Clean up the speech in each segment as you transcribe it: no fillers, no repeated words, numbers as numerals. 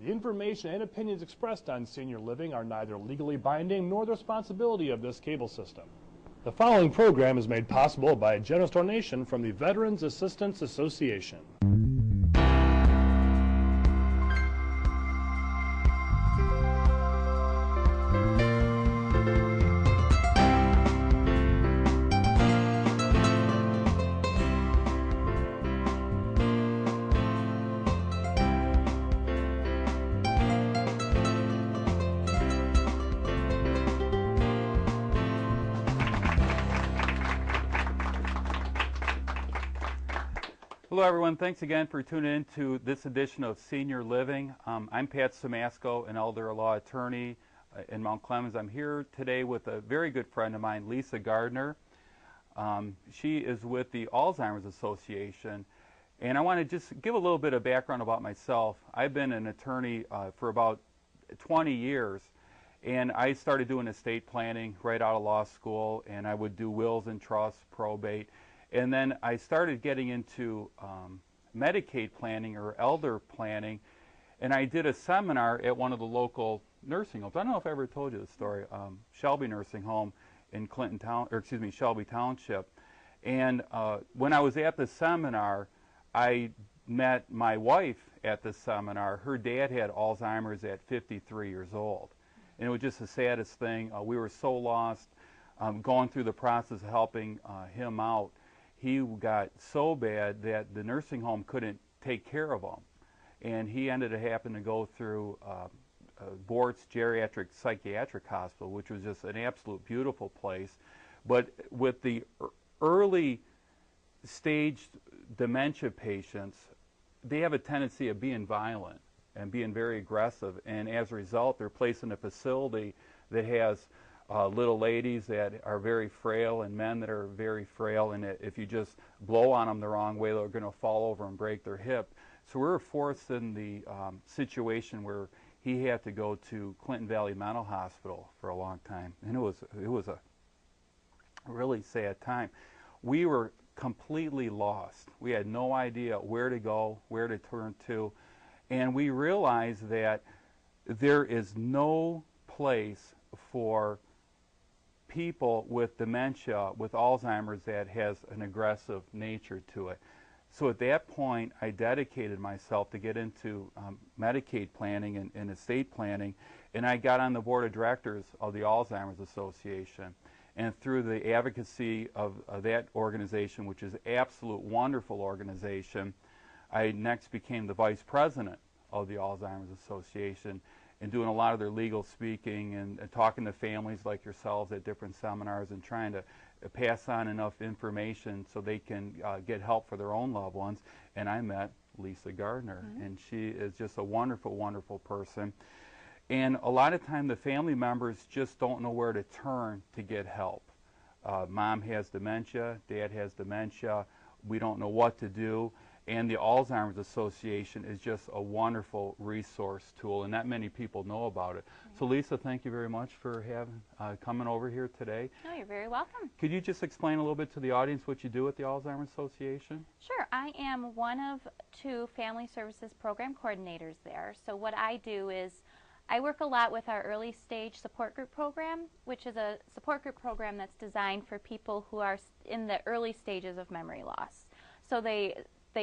The information and opinions expressed on Senior Living are neither legally binding nor the responsibility of this cable system. The following program is made possible by a generous donation from the Veterans Assistance Association. Hello everyone, thanks again for tuning in to this edition of Senior Living. I'm Pat Simasko, an elder law attorney in Mount Clemens. I'm here today with a very good friend of mine, Lisa Gardner. She is with the Alzheimer's Association, and I want to just give a little bit of background about myself. I've been an attorney for about 20 years, and I started doing estate planning right out of law school, and I would do wills and trusts, probate. And then I started getting into Medicaid planning or elder planning, and I did a seminar at one of the local nursing homes. I don't know if I ever told you the story, Shelby Nursing Home in Shelby Township. And when I was at the seminar, I met my wife at the seminar. Her dad had Alzheimer's at 53 years old, and it was just the saddest thing. We were so lost going through the process of helping him out. He got so bad that the nursing home couldn't take care of him, and he ended up having to go through Bort's Geriatric Psychiatric Hospital, which was just an absolute beautiful place. But with the early stage dementia patients, they have a tendency of being violent and being very aggressive, and as a result, they're placed in a facility that has little ladies that are very frail and men that are very frail, and if you just blow on them the wrong way, they're going to fall over and break their hip. So we were forced in the situation where he had to go to Clinton Valley Mental Hospital for a long time, and it was a really sad time. We were completely lost. We had no idea where to go, where to turn to, and we realized that there is no place for people with dementia, with Alzheimer's, that has an aggressive nature to it. So at that point, I dedicated myself to get into Medicaid planning and estate planning, and I got on the board of directors of the Alzheimer's Association. And through the advocacy of that organization, which is an absolute wonderful organization, I next became the vice president of the Alzheimer's Association, and doing a lot of their legal speaking and talking to families like yourselves at different seminars and trying to pass on enough information so they can get help for their own loved ones. And I met Lisa Gardner, and she is just a wonderful, wonderful person. And a lot of time the family members just don't know where to turn to get help. Mom has dementia, dad has dementia, we don't know what to do. And the Alzheimer's Association is just a wonderful resource tool, and not many people know about it. So Lisa, thank you very much for coming over here today. No, you're very welcome. Could you just explain a little bit to the audience what you do at the Alzheimer's Association? Sure. I am one of two family services program coordinators there. So what I do is I work a lot with our early stage support group program, which is a support group program that's designed for people who are in the early stages of memory loss. So they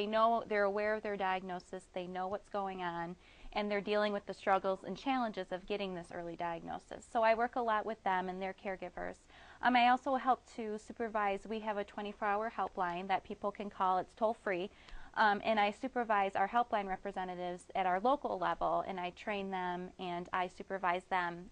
know, they're aware of their diagnosis, they know what's going on, and they're dealing with the struggles and challenges of getting this early diagnosis. So I work a lot with them and their caregivers. I also help to supervise. We have a 24-hour helpline that people can call. It's toll-free. And I supervise our helpline representatives at our local level, and I train them and I supervise them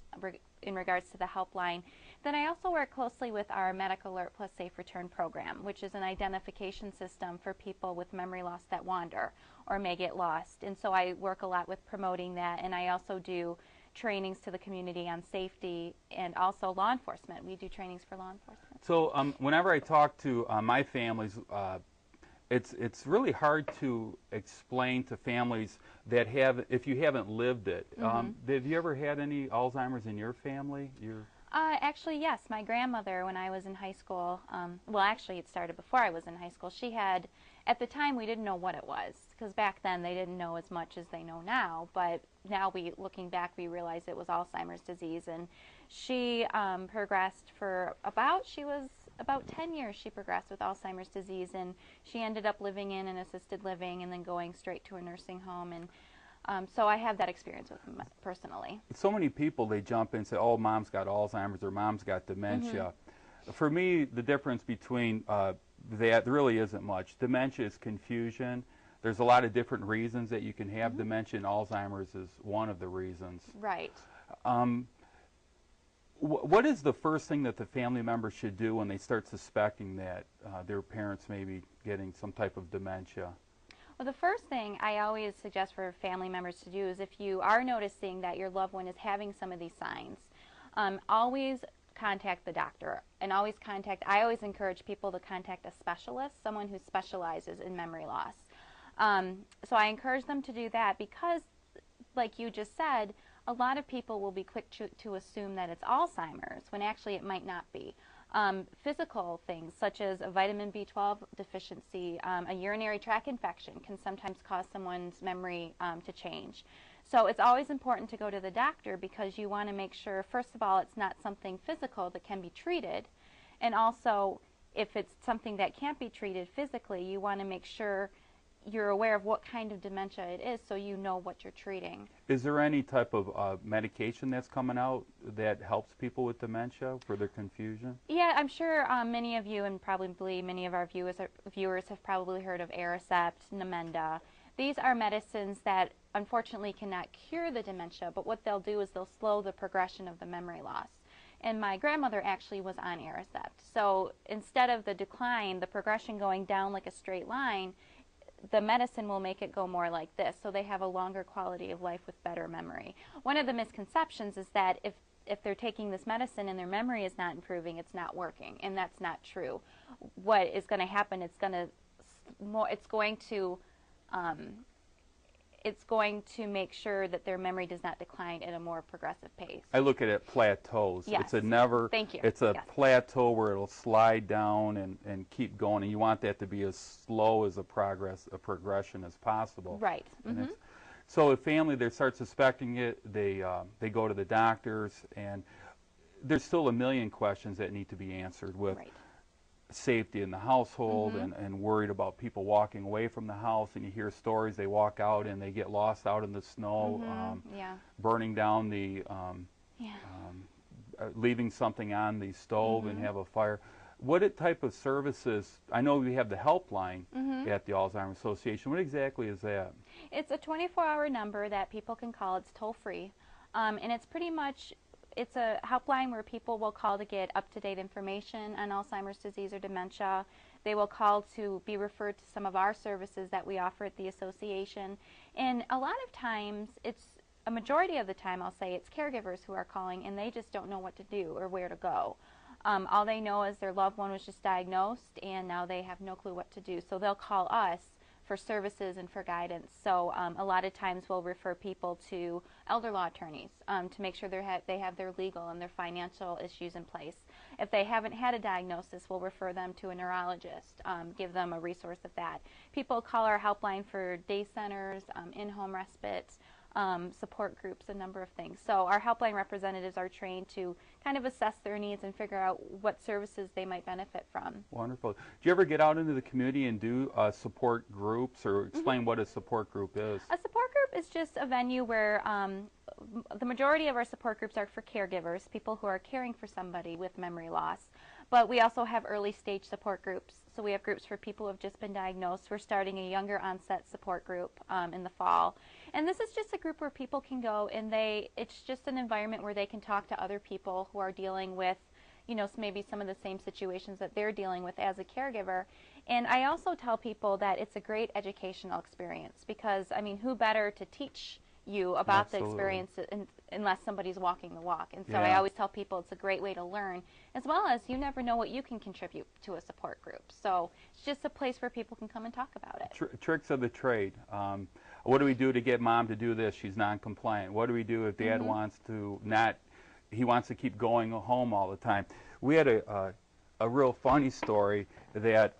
in regards to the helpline. Then I also work closely with our Medical Alert Plus Safe Return program, which is an identification system for people with memory loss that wander or may get lost. And so I work a lot with promoting that, and I also do trainings to the community on safety and also law enforcement. We do trainings for law enforcement. So whenever I talk to my families, it's really hard to explain to families that if you haven't lived it. Have you ever had any Alzheimer's in your family? Actually, yes. My grandmother, when I was in high school, well, actually it started before I was in high school, she had, at the time we didn't know what it was. because back then they didn't know as much as they know now, but now looking back, we realize it was Alzheimer's disease. And she progressed for she was about 10 years she progressed with Alzheimer's disease, and she ended up living in an assisted living and then going straight to a nursing home. And so I have that experience with them personally. So many people, they jump in and say, oh, mom's got Alzheimer's or mom's got dementia. For me, the difference between that really isn't much. Dementia is confusion. There's a lot of different reasons that you can have dementia, and Alzheimer's is one of the reasons. Right. What is the first thing that the family member should do when they start suspecting that their parents may be getting some type of dementia? Well, the first thing I always suggest for family members to do is, if you are noticing that your loved one is having some of these signs, always contact the doctor, and I always encourage people to contact a specialist, someone who specializes in memory loss. So I encourage them to do that because, like you just said, a lot of people will be quick to assume that it's Alzheimer's when actually it might not be. Physical things such as a vitamin B12 deficiency, a urinary tract infection can sometimes cause someone's memory to change. So it's always important to go to the doctor because you want to make sure, first of all, it's not something physical that can be treated, and also if it's something that can't be treated physically, you want to make sure you're aware of what kind of dementia it is so you know what you're treating. Is there any type of medication that's coming out that helps people with dementia for their confusion? Yeah, I'm sure many of you and probably many of our viewers have probably heard of Aricept, Namenda. These are medicines that unfortunately cannot cure the dementia, but what they'll do is they'll slow the progression of the memory loss. And my grandmother actually was on Aricept. So instead of the decline, the progression going down like a straight line, the medicine will make it go more like this, so they have a longer quality of life with better memory. One of the misconceptions is that if they're taking this medicine and their memory is not improving, it's not working, and that's not true. What is going to happen, it's going to make sure that their memory does not decline at a more progressive pace. I look at it plateaus. Yes. Thank you. It's a plateau where it'll slide down and keep going, and you want that to be as slow as a progression as possible. Right. So if family, they start suspecting it, they go to the doctors, and there's still a million questions that need to be answered with safety in the household and worried about people walking away from the house, and you hear stories, they walk out and they get lost out in the snow, burning down the leaving something on the stove and have a fire. What type of services, I know we have the helpline at the Alzheimer's Association, what exactly is that? It's a 24-hour number that people can call. It's toll free, and it's a helpline where people will call to get up-to-date information on Alzheimer's disease or dementia. They will call to be referred to some of our services that we offer at the association. And a lot of times, a majority of the time, I'll say, it's caregivers who are calling, and they just don't know what to do or where to go. All they know is their loved one was just diagnosed, and now they have no clue what to do. So they'll call us for services and for guidance. So a lot of times we'll refer people to elder law attorneys to make sure they have their legal and their financial issues in place. If they haven't had a diagnosis, we'll refer them to a neurologist, give them a resource of that. People call our helpline for day centers, in-home respite, support groups, a number of things. So our helpline representatives are trained to kind of assess their needs and figure out what services they might benefit from. Wonderful. Do you ever get out into the community and do support groups, or explain what a support group is? A support group is just a venue where the majority of our support groups are for caregivers, people who are caring for somebody with memory loss. But we also have early stage support groups. So we have groups for people who have just been diagnosed. We're starting a younger onset support group in the fall. And this is just a group where people can go, and it's just an environment where they can talk to other people who are dealing with, maybe some of the same situations that they're dealing with as a caregiver. And I also tell people that it's a great educational experience because, who better to teach you about the experience unless somebody's walking the walk. And so I always tell people it's a great way to learn, as well as you never know what you can contribute to a support group. So it's just a place where people can come and talk about it. Tricks of the trade. What do we do to get mom to do this? She's non-compliant. What do we do if dad wants to he wants to keep going home all the time? We had a real funny story that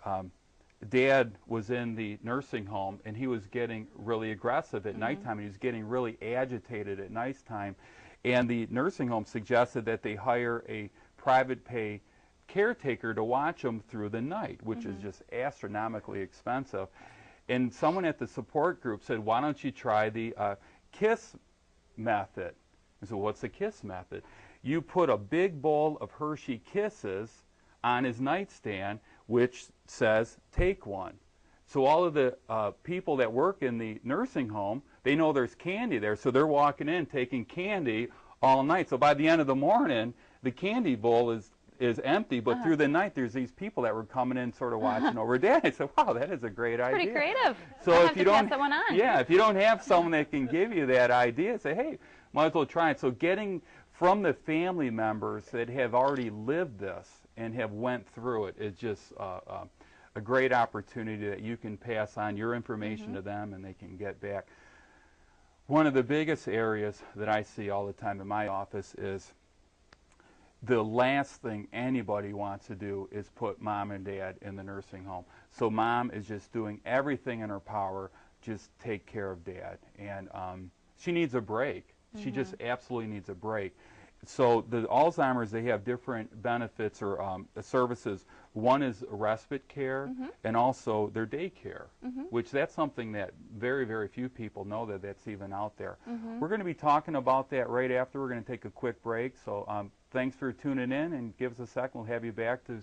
Dad was in the nursing home, and he was getting really aggressive at nighttime, and he was getting really agitated at nighttime. And the nursing home suggested that they hire a private pay caretaker to watch him through the night, which is just astronomically expensive. And someone at the support group said, why don't you try the KISS method? I said, what's the KISS method? You put a big bowl of Hershey Kisses on his nightstand, which says, take one. So all of the people that work in the nursing home, they know there's candy there, so they're walking in taking candy all night. So by the end of the morning, the candy bowl is empty, but through the night there's these people that were coming in sort of watching over Dad. I said, wow, that is a great idea. Pretty creative. So I'll if have you to don't pass that one on. Yeah, if you don't have someone that can give you that idea, say, hey, might as well try it. So getting from the family members that have already lived this and have went through it is just a great opportunity that you can pass on your information to them and they can get back. One of the biggest areas that I see all the time in my office is the last thing anybody wants to do is put Mom and Dad in the nursing home. So Mom is just doing everything in her power, just take care of Dad. And she needs a break. She just absolutely needs a break. So the Alzheimer's, they have different benefits or services. One is respite care and also their daycare, which that's something that very, very few people know that that's even out there. We're going to be talking about that right after. We're going to take a quick break. So thanks for tuning in, and give us a second. We'll have you back to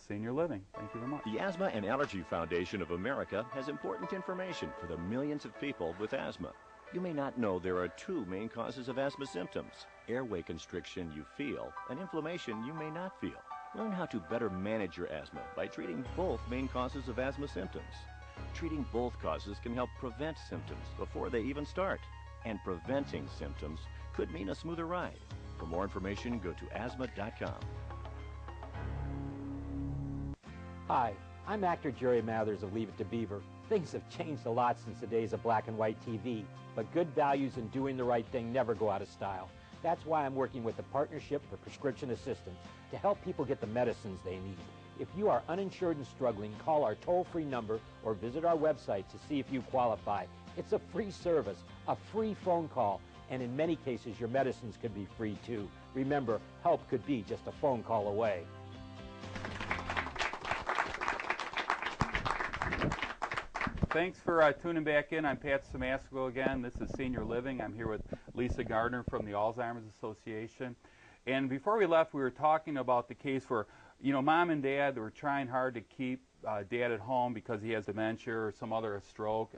Senior Living. Thank you very much. The Asthma and Allergy Foundation of America has important information for the millions of people with asthma. You may not know there are two main causes of asthma symptoms: airway constriction you feel and inflammation you may not feel. Learn how to better manage your asthma by treating both main causes of asthma symptoms. Treating both causes can help prevent symptoms before they even start. And preventing symptoms could mean a smoother ride. For more information, go to asthma.com. Hi, I'm actor Jerry Mathers of Leave It to Beaver. Things have changed a lot since the days of black and white TV, but good values and doing the right thing never go out of style. That's why I'm working with the Partnership for Prescription Assistance to help people get the medicines they need. If you are uninsured and struggling, call our toll-free number or visit our website to see if you qualify. It's a free service, a free phone call, and in many cases your medicines could be free too. Remember, help could be just a phone call away. Thanks for tuning back in. I'm Pat Simasko again. This is Senior Living. I'm here with Lisa Gardner from the Alzheimer's Association. And before we left, we were talking about the case where, you know, Mom and Dad were trying hard to keep Dad at home because he has dementia or some other stroke.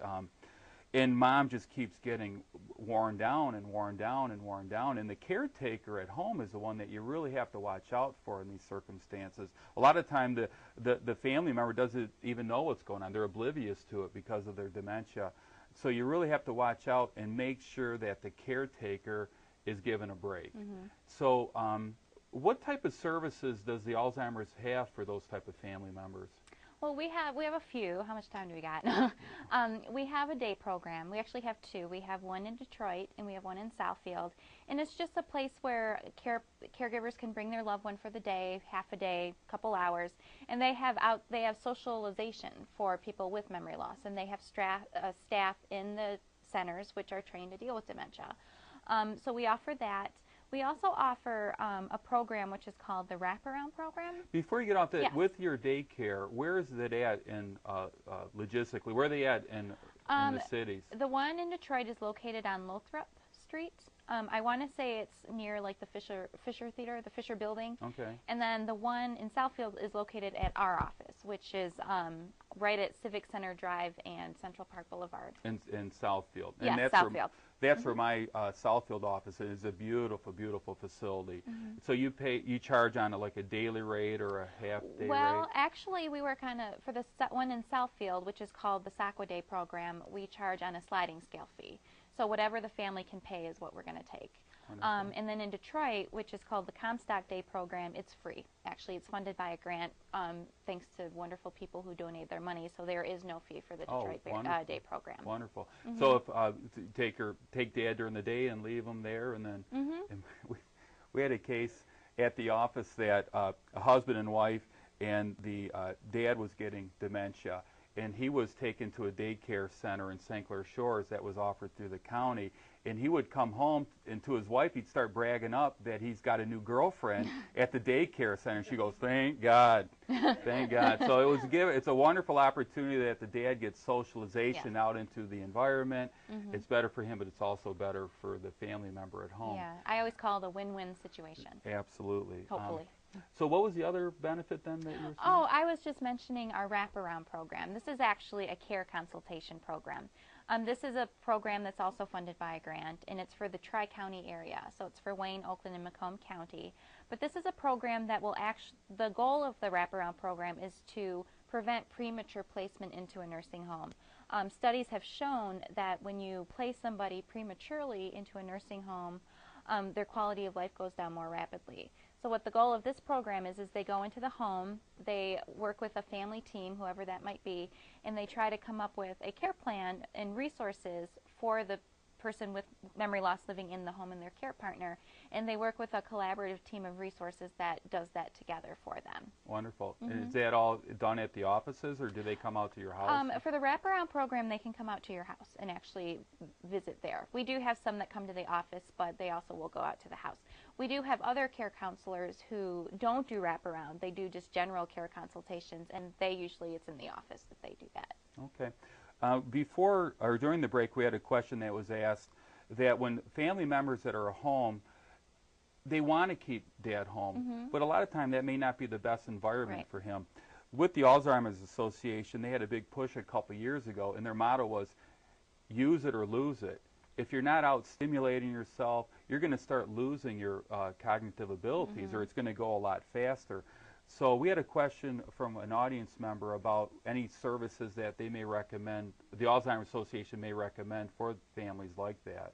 And Mom just keeps getting worn down and worn down and worn down. And the caretaker at home is the one that you really have to watch out for in these circumstances. A lot of time the family member doesn't even know what's going on. They're oblivious to it because of their dementia. So you really have to watch out and make sure that the caretaker is given a break. So what type of services does the Alzheimer's have for those type of family members? Well, we have a few. How much time do we got? We have a day program. We actually have two. We have one in Detroit and we have one in Southfield. And it's just a place where caregivers can bring their loved one for the day, half a day, couple hours. And they have socialization for people with memory loss. And they have staff in the centers which are trained to deal with dementia. So we offer that. We also offer a program which is called the Wraparound Program. Before you get off that, Yes. with your daycare, where is it at in logistically? Where are they at in the cities? The one in Detroit is located on Lothrop Street. I want to say it's near like the Fisher Theater, the Fisher Building. Okay. And then the one in Southfield is located at our office, which is right at Civic Center Drive and Central Park Boulevard. In Southfield. Yes, And Southfield. That's where my Southfield office is. It's a beautiful, beautiful facility. So you charge on like a daily rate or a half-day Well, rate? actually, we were kind of, for the one in Southfield, which is called the Sacqua Day program, we charge on a sliding scale fee. So whatever the family can pay is what we're going to take. And then in Detroit, which is called the Comstock Day program, it's free. Actually, it's funded by a grant thanks to wonderful people who donate their money. So there is no fee for the Detroit Day program. Wonderful. So if take Dad during the day and leave him there, and then and we had a case at the office that a husband and wife, and the dad was getting dementia, and he was taken to a daycare center in St. Clair Shores that was offered through the county. And he would come home, and to his wife, he'd start bragging up that he's got a new girlfriend at the daycare center. And she goes, "Thank God, thank God." So it's a wonderful opportunity that the dad gets socialization out into the environment. It's better for him, but it's also better for the family member at home. Yeah, I always call it a win-win situation. Absolutely. Hopefully. So what was the other benefit then that you were saying? Oh, I was just mentioning our wraparound program. This is actually a care consultation program. This is a program that's also funded by a grant, and it's for the Tri-County area. So it's for Wayne, Oakland, and Macomb County. But this is a program that will the goal of the wraparound program is to prevent premature placement into a nursing home. Studies have shown that when you place somebody prematurely into a nursing home, their quality of life goes down more rapidly. So what the goal of this program is they go into the home, they work with a family team, whoever that might be, and they try to come up with a care plan and resources for the person with memory loss living in the home and their care partner, and they work with a collaborative team of resources that does that together for them. Wonderful. Is that all done at the offices, or do they come out to your house? For the wraparound program, they can come out to your house and actually visit there. We do have some that come to the office, but they also will go out to the house. We do have other care counselors who don't do wraparound. They do just general care consultations, and it's in the office that they do that. Okay. Before or during the break, we had a question that was asked that when family members that are home, they want to keep dad home, but a lot of time that may not be the best environment for him. With the Alzheimer's Association, they had a big push a couple years ago, and their motto was, use it or lose it. If you're not out stimulating yourself, you're going to start losing your cognitive abilities, or it's going to go a lot faster. So we had a question from an audience member about any services that they may recommend, the Alzheimer's Association may recommend for families like that.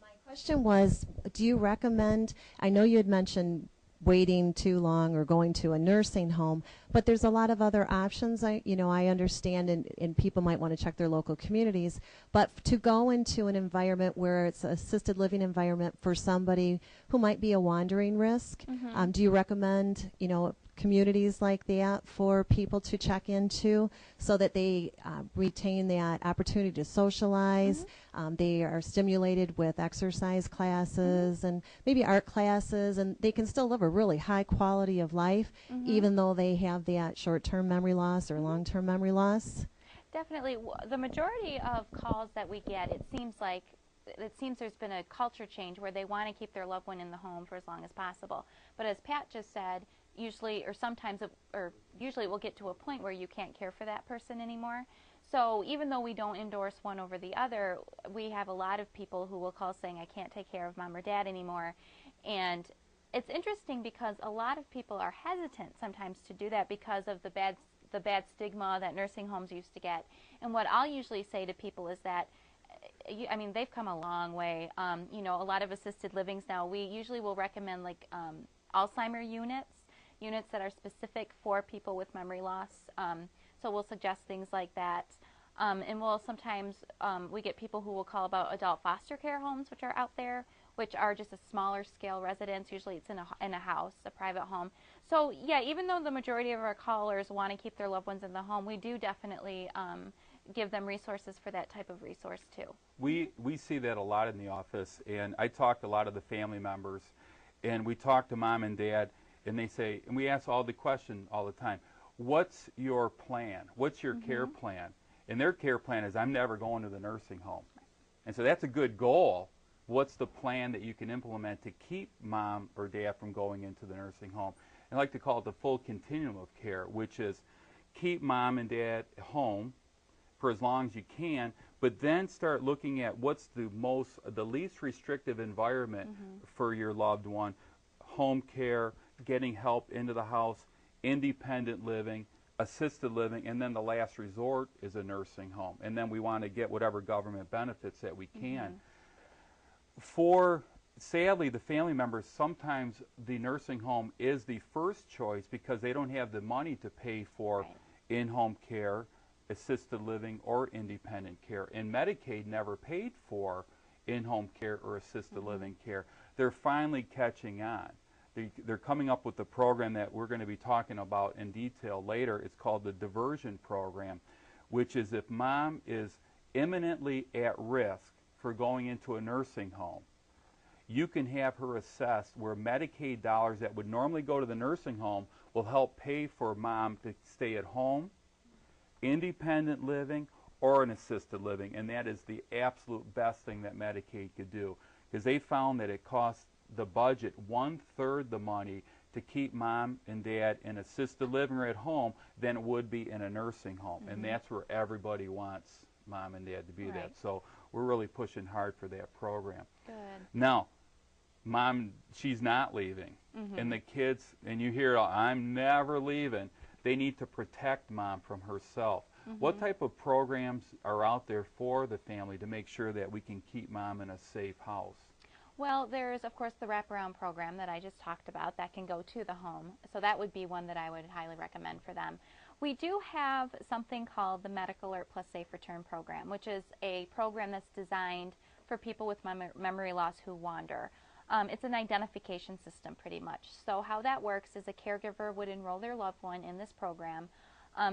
My question was, do you recommend, I know you had mentioned waiting too long or going to a nursing home, but there's a lot of other options. I understand, and people might want to check their local communities, but to go into an environment where it's an assisted living environment for somebody who might be a wandering risk, do you recommend, communities like that for people to check into so that they retain that opportunity to socialize? They are stimulated with exercise classes and maybe art classes, and they can still live a really high quality of life even though they have that short-term memory loss or long-term memory loss? Definitely. The majority of calls that we get, it seems there's been a culture change where they want to keep their loved one in the home for as long as possible. But as Pat just said, usually it will get to a point where you can't care for that person anymore. So even though we don't endorse one over the other, we have a lot of people who will call saying, I can't take care of mom or dad anymore. And it's interesting because a lot of people are hesitant sometimes to do that because of the bad stigma that nursing homes used to get. And what I'll usually say to people is that, they've come a long way. A lot of assisted livings now, we usually will recommend Alzheimer units that are specific for people with memory loss. So we'll suggest things like that. And we'll sometimes, we get people who will call about adult foster care homes, which are out there, which are just a smaller scale residence. Usually it's in a house, a private home. So yeah, even though the majority of our callers want to keep their loved ones in the home, we do definitely give them resources for that type of resource too. We see that a lot in the office, and I talk to a lot of the family members, and we talk to mom and dad, and they say, and we ask all the question all the time, what's your plan? What's your care plan? And their care plan is, I'm never going to the nursing home. And so that's a good goal. What's the plan that you can implement to keep mom or dad from going into the nursing home? And I like to call it the full continuum of care, which is keep mom and dad home for as long as you can, but then start looking at what's the least restrictive environment for your loved one. Home care, getting help into the house, independent living, assisted living, and then the last resort is a nursing home. And then we want to get whatever government benefits that we can. Sadly, the family members, sometimes the nursing home is the first choice because they don't have the money to pay for in-home care, assisted living, or independent care. And Medicaid never paid for in-home care or assisted living care. They're finally catching on. they're coming up with a program that we're going to be talking about in detail later. It's called the diversion program, which is if mom is imminently at risk for going into a nursing home, you can have her assessed where Medicaid dollars that would normally go to the nursing home will help pay for mom to stay at home, independent living, or an assisted living. And that is the absolute best thing that Medicaid could do, because they found that it costs the budget 1/3 the money to keep mom and dad in assisted living or at home than it would be in a nursing home. And that's where everybody wants mom and dad to be. That. So we're really pushing hard for that program. Good. Now, mom, she's not leaving. And the kids, and you hear, I'm never leaving. They need to protect mom from herself. What type of programs are out there for the family to make sure that we can keep mom in a safe house? Well, there's, of course, the wraparound program that I just talked about that can go to the home. So that would be one that I would highly recommend for them. We do have something called the Medical Alert Plus Safe Return program, which is a program that's designed for people with memory loss who wander. It's an identification system pretty much. So how that works is a caregiver would enroll their loved one in this program.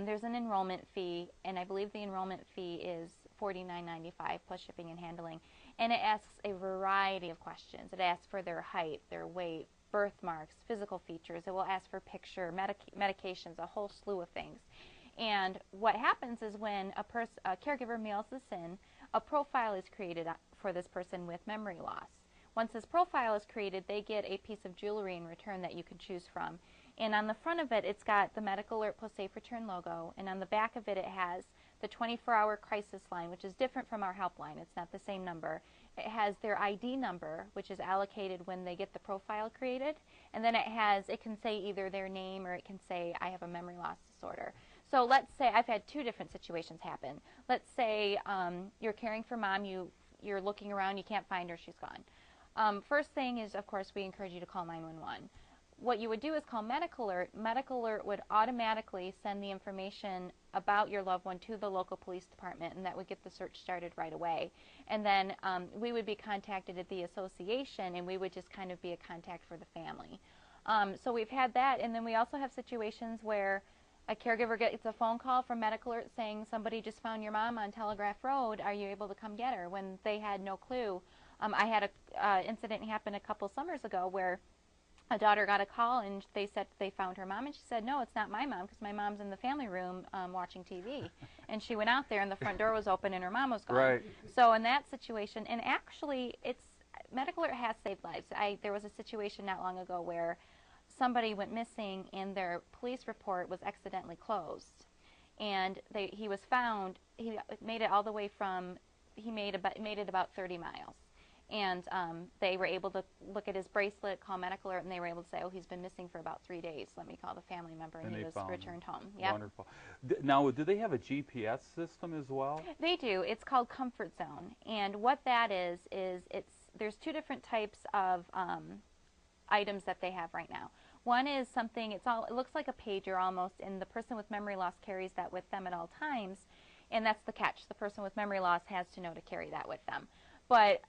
There's an enrollment fee, and I believe the enrollment fee is $49.95 plus shipping and handling. And it asks a variety of questions. It asks for their height, their weight, birthmarks, physical features. It will ask for picture, medications, a whole slew of things. And what happens is when a caregiver mails this in, a profile is created for this person with memory loss. Once this profile is created, they get a piece of jewelry in return that you can choose from. And on the front of it, it's got the Medical Alert Plus Safe Return logo. And on the back of it, it has the 24-hour crisis line, which is different from our helpline. It's not the same number. It has their ID number, which is allocated when they get the profile created. And then it can say either their name or it can say, I have a memory loss disorder. So let's say, I've had 2 different situations happen. Let's say you're caring for mom, you're looking around, you can't find her, she's gone. First thing is, of course, we encourage you to call 911. What you would do is call Medical Alert. Medical Alert would automatically send the information about your loved one to the local police department, and that would get the search started right away. And then we would be contacted at the association, and we would just kind of be a contact for the family. So we've had that, and then we also have situations where a caregiver gets a phone call from Medical Alert saying somebody just found your mom on Telegraph Road. Are you able to come get her? When they had no clue. I had an incident happen a couple summers ago where a daughter got a call and they said they found her mom, and she said, no, it's not my mom because my mom's in the family room watching TV. And she went out there and the front door was open and her mom was gone. Right. So in that situation, and actually Medical Alert has saved lives. There was a situation not long ago where somebody went missing and their police report was accidentally closed. And he was found, he made it all the way from, he made it about 30 miles. And they were able to look at his bracelet, call Medical Alert, and they were able to say, oh, he's been missing for about 3 days. Let me call the family member, and he was returned home. Yep. Wonderful. Now, do they have a GPS system as well? They do. It's called Comfort Zone. And what that is there's 2 different types of items that they have right now. One is something, it looks like a pager almost, and the person with memory loss carries that with them at all times. And that's the catch. The person with memory loss has to know to carry that with them. But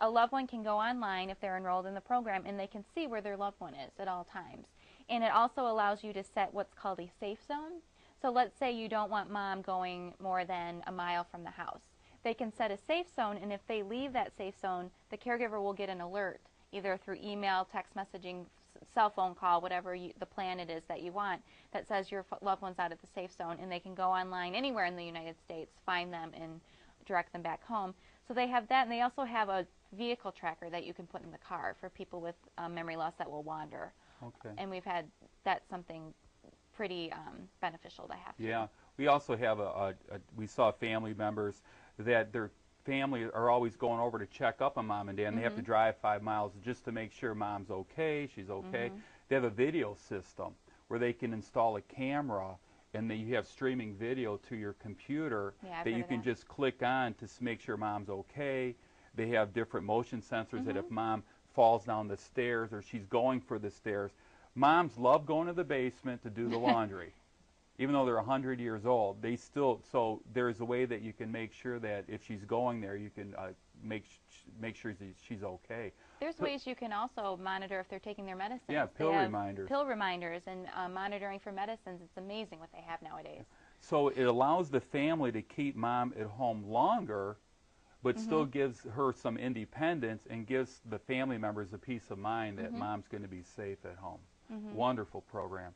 a loved one can go online if they're enrolled in the program, and they can see where their loved one is at all times. And it also allows you to set what's called a safe zone. So let's say you don't want mom going more than a mile from the house. They can set a safe zone, and if they leave that safe zone, the caregiver will get an alert, either through email, text messaging, cell phone call, whatever the plan it is that you want, that says your loved one's out of the safe zone, and they can go online anywhere in the United States, find them, and direct them back home. So they have that, and they also have a vehicle tracker that you can put in the car for people with memory loss that will wander. Okay. And we've had that's something pretty beneficial to have. Yeah. We also have we saw family members that their family are always going over to check up on mom and dad, and they have to drive 5 miles just to make sure mom's okay, she's okay. They have a video system where they can install a camera, and then you have streaming video to your computer that you can just click on to make sure mom's okay. They have different motion sensors that if mom falls down the stairs or she's going for the stairs, moms love going to the basement to do the laundry. Even though they're 100 years old, they still, so there's a way that you can make sure that if she's going there, you can make sure she's okay. There's ways you can also monitor if they're taking their medicines. Yeah, pill reminders. Pill reminders and monitoring for medicines. It's amazing what they have nowadays. So it allows the family to keep mom at home longer, but still gives her some independence and gives the family members a peace of mind that mom's going to be safe at home. Wonderful program.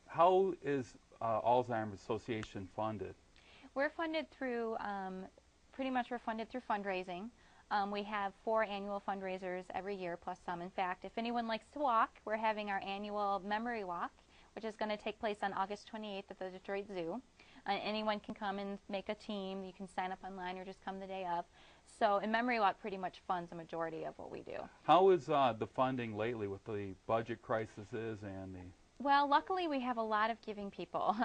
How is Alzheimer's Association funded? We're funded through, pretty much we're funded through fundraising. We have 4 annual fundraisers every year, plus some. In fact, if anyone likes to walk, we're having our annual memory walk, which is going to take place on August 28th at the Detroit Zoo. Anyone can come and make a team. You can sign up online or just come the day of. So, and Memory Walk pretty much funds a majority of what we do. How is the funding lately with the budget crises and the... Well, luckily we have a lot of giving people.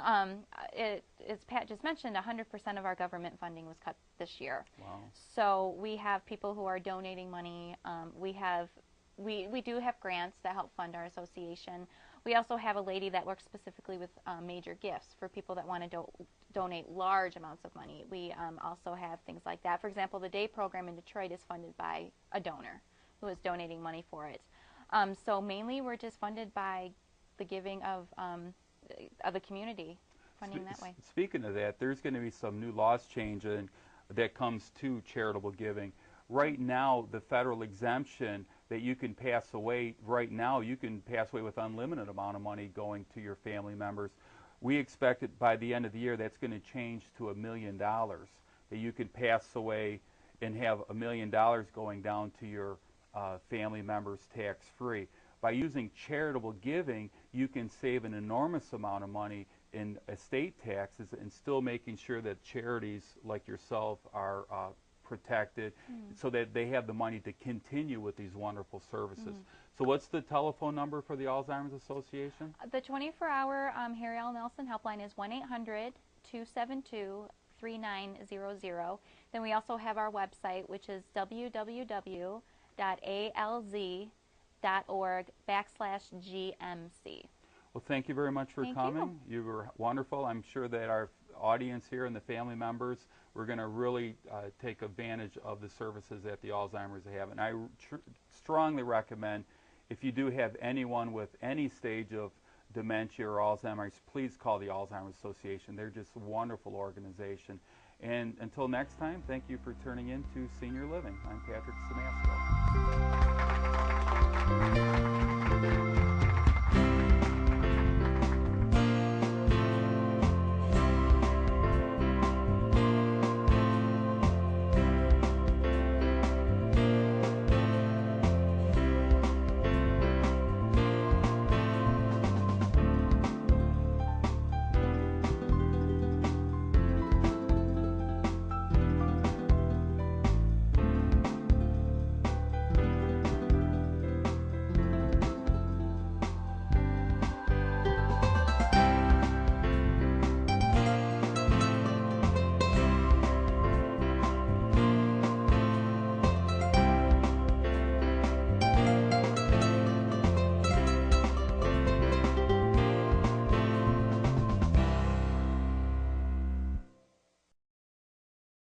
As Pat just mentioned, 100% of our government funding was cut this year. Wow. So we have people who are donating money. We do have grants that help fund our association. We also have a lady that works specifically with major gifts for people that want to donate large amounts of money. We also have things like that. For example, the day program in Detroit is funded by a donor who is donating money for it. So mainly we're just funded by the giving of the community, funding that way. Speaking of that, there's going to be some new laws changing that comes to charitable giving. Right now, the federal exemption that you can pass away, right now you can pass away with unlimited amount of money going to your family members. We expect that by the end of the year that's going to change to $1 million, that you can pass away and have $1 million going down to your family members tax-free. By using charitable giving, you can save an enormous amount of money in estate taxes and still making sure that charities like yourself are protected so that they have the money to continue with these wonderful services. So what's the telephone number for the Alzheimer's Association? The 24-hour Harry L. Nelson helpline is 1-800-272-3900. Then we also have our website, which is www.alz.org/GMC. Well, thank you very much for coming. You were wonderful. I'm sure that our audience here and the family members, we're going to really take advantage of the services that the Alzheimer's have. And I strongly recommend, if you do have anyone with any stage of dementia or Alzheimer's, please call the Alzheimer's Association. They're just a wonderful organization. And until next time, thank you for tuning in to Senior Living. I'm Patrick Simasko.